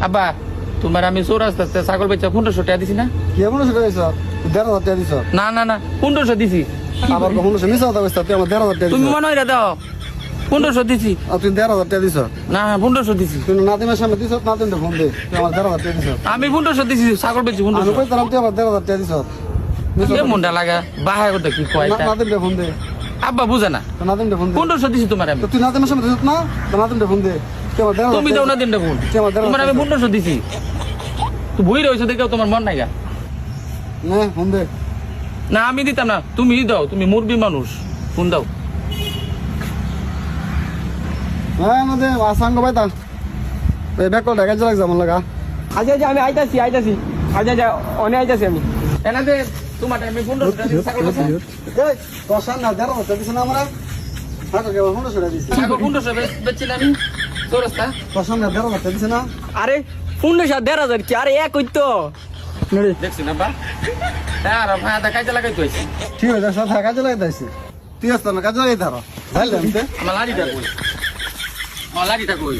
আব্বা তোমার আমি চৌরাস্তাতে ছাগল বেচা 1500 টাকা দিছি না? কি 1500 টাকা দিছ? 1500 টাকা দিছ? না না না 1500 দিছি। আবার 1500 মিছা কথা কইছ, তুই আমার 1500 টাকা তুমি দিছ। মনে হয় দাও 1500 দিছি। আর তুই 1500 টাকা দিছ? না 1500 দিছি। তুই নাতিমের সামনে দিছ, নাতিনটা ফোন দে, তুই আমার 1500 টাকা দিছ। আমি 1500 দিছি ছাগল বেচি আমি 1500। কইতাম তুই আমার 1500 টাকা দিছ। এ মনটা লাগা বাহায় করতে কি কয় এটা? নাতিনটা ফোন দে, আব্বা বুঝে না। তো নাতিনটা ফোন দে। 1500 দিছি তোমার আমি। তো তুই নাতিমের সামনে দিছ না? তো নাতিনটা ফোন দে, তুই আমার 1500 তুমি দাও না দিনটা কোন? তুই আমার 1500 তোমার আমি 1500 দিছি। তুই বই রইছো দেখো তোমার মন নাই গা। না ফোন দে। না আমি দিতাম না, তুমি দাও, তুমি মুরবি মানুষ। ফোন দাও। হ্যাঁ আমাদের আসাঙ্গ ভাই তা এই ব্যাকল ঢাকা চলে যাম লাগা। আচ্ছা আচ্ছা আমি আইতাছি আচ্ছা আচ্ছা অনেক আইতাছি আমি। এনাতে তোমার আমি 1500 টাকা দিছি ছাগল বেচা। এই কষান না 1500 টাকা দিছ না আমরা? হ্যাঁ তো কেবল 1500 টাকা দিছি। ছাগল 1500 বেচছি না আমি চৌরাস্তা। কষান না 1500 টাকা দিছ না? আরে 15,000 কি আরে এক হইতো দেখছি না বা? হ্যাঁ আর ভাই কাজে লাগাই তো আইছি। ঠিক আছে সাথে কাজে লাগাইতাছি। তুই আসছ না কাজে লাগাইতা র। ভাইলে আমতে আমার লাড়িটা কই? আমার লাড়িটা কই?